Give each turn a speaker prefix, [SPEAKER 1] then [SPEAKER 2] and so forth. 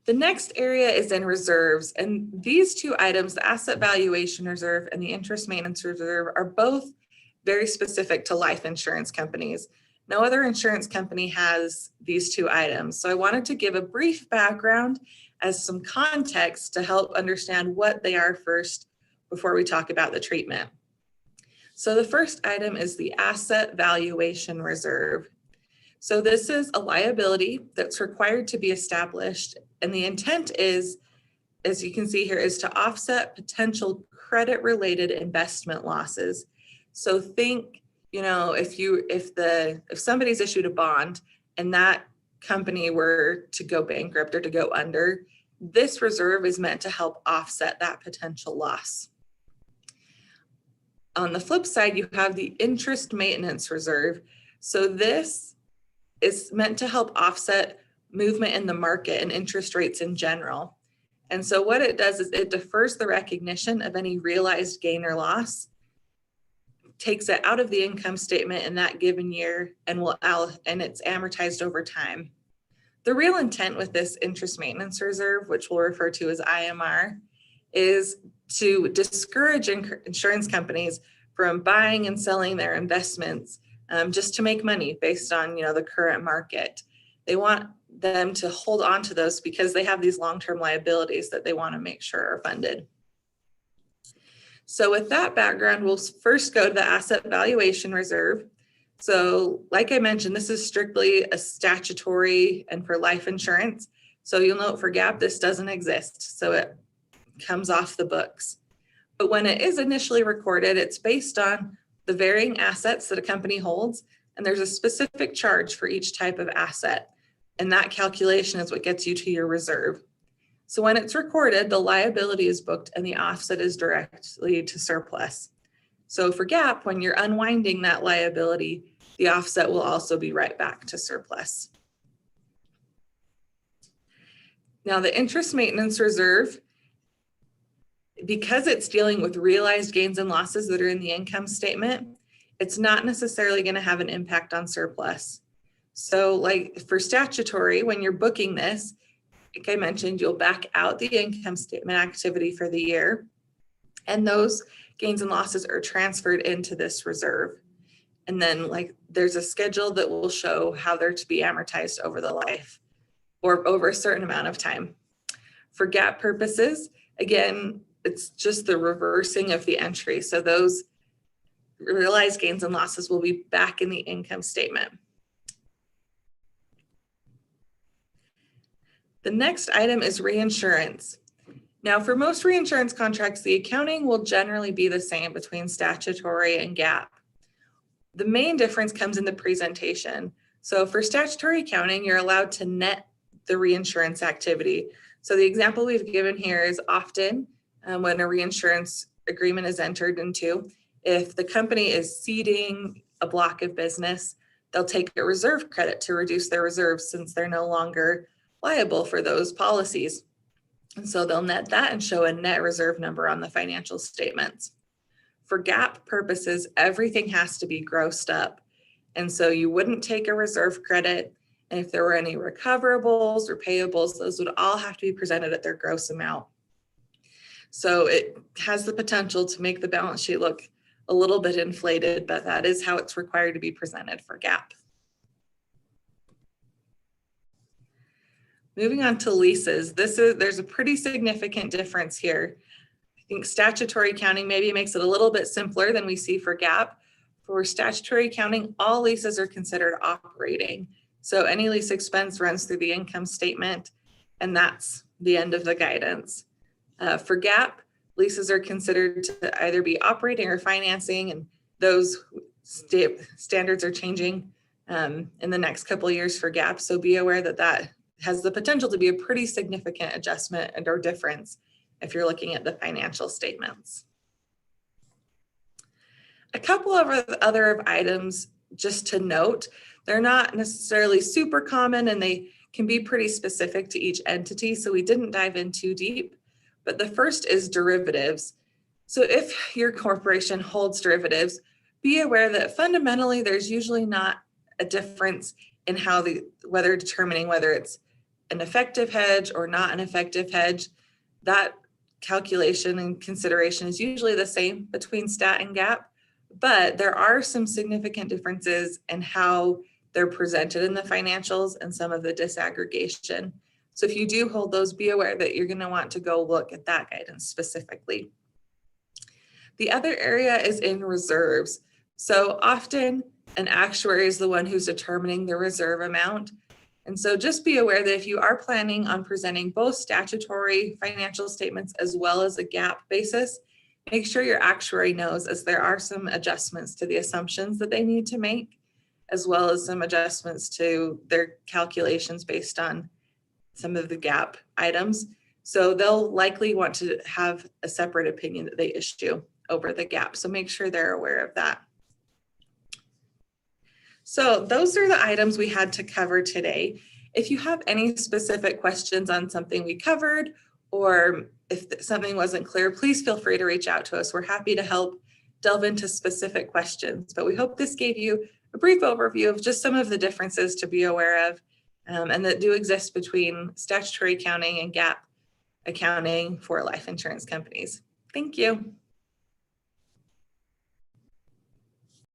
[SPEAKER 1] The next area is in reserves, and these two items, the asset valuation reserve and the interest maintenance reserve, are both very specific to life insurance companies. No other insurance company has these two items. So I wanted to give a brief background as some context to help understand what they are first before we talk about the treatment. So the first item is the asset valuation reserve. So this is a liability that's required to be established, and the intent is, as you can see here, is to offset potential credit-related investment losses. So think, if somebody's issued a bond and that company were to go bankrupt or to go under, this reserve is meant to help offset that potential loss. On the flip side, you have the interest maintenance reserve. So this is meant to help offset movement in the market and interest rates in general. And so what it does is it defers the recognition of any realized gain or loss, takes it out of the income statement in that given year, and it's amortized over time. The real intent with this interest maintenance reserve, which we'll refer to as IMR, is to discourage insurance companies from buying and selling their investments just to make money based on the current market. They want them to hold on to those because they have these long-term liabilities that they want to make sure are funded. So with that background, we'll first go to the asset valuation reserve. So like I mentioned, this is strictly a statutory and for life insurance. So you'll note for GAAP, this doesn't exist. So it comes off the books. But when it is initially recorded, it's based on the varying assets that a company holds, and there's a specific charge for each type of asset. And that calculation is what gets you to your reserve. So when it's recorded, the liability is booked and the offset is directly to surplus. So for GAAP, when you're unwinding that liability, the offset will also be right back to surplus. Now the interest maintenance reserve, because it's dealing with realized gains and losses that are in the income statement, it's not necessarily going to have an impact on surplus. So like for statutory, when you're booking this, like I mentioned, you'll back out the income statement activity for the year, and those gains and losses are transferred into this reserve. And then there's a schedule that will show how they're to be amortized over the life or over a certain amount of time. For GAAP purposes, again, it's just the reversing of the entry. So those realized gains and losses will be back in the income statement. The next item is reinsurance. Now, for most reinsurance contracts, the accounting will generally be the same between statutory and GAAP. The main difference comes in the presentation. So for statutory accounting, you're allowed to net the reinsurance activity. So the example we've given here is often when a reinsurance agreement is entered into, if the company is ceding a block of business, they'll take a reserve credit to reduce their reserves since they're no longer liable for those policies. And so they'll net that and show a net reserve number on the financial statements. For GAAP purposes, everything has to be grossed up. And so you wouldn't take a reserve credit. And if there were any recoverables or payables, those would all have to be presented at their gross amount. So it has the potential to make the balance sheet look a little bit inflated, but that is how it's required to be presented for GAAP. Moving on to leases, there's a pretty significant difference here. I think statutory accounting maybe makes it a little bit simpler than we see for GAAP. For statutory accounting, all leases are considered operating. So any lease expense runs through the income statement, and that's the end of the guidance. For GAAP, leases are considered to either be operating or financing, and those standards are changing in the next couple of years for GAAP. So be aware that that has the potential to be a pretty significant adjustment and or difference if you're looking at the financial statements. A couple of other items just to note, they're not necessarily super common and they can be pretty specific to each entity, so we didn't dive in too deep. But the first is derivatives. So if your corporation holds derivatives, be aware that fundamentally there's usually not a difference in how determining whether it's an effective hedge or not an effective hedge, that calculation and consideration is usually the same between stat and GAAP, but there are some significant differences in how they're presented in the financials and some of the disaggregation. So if you do hold those, be aware that you're going to want to go look at that guidance specifically. The other area is in reserves. So often an actuary is the one who's determining the reserve amount. And so just be aware that if you are planning on presenting both statutory financial statements as well as a GAAP basis, make sure your actuary knows, as there are some adjustments to the assumptions that they need to make, as well as some adjustments to their calculations based on some of the GAAP items. So they'll likely want to have a separate opinion that they issue over the GAAP. So make sure they're aware of that. So those are the items we had to cover today. If you have any specific questions on something we covered, or if something wasn't clear, please feel free to reach out to us. We're happy to help delve into specific questions, but we hope this gave you a brief overview of just some of the differences to be aware of and that do exist between statutory accounting and GAAP accounting for life insurance companies. Thank you.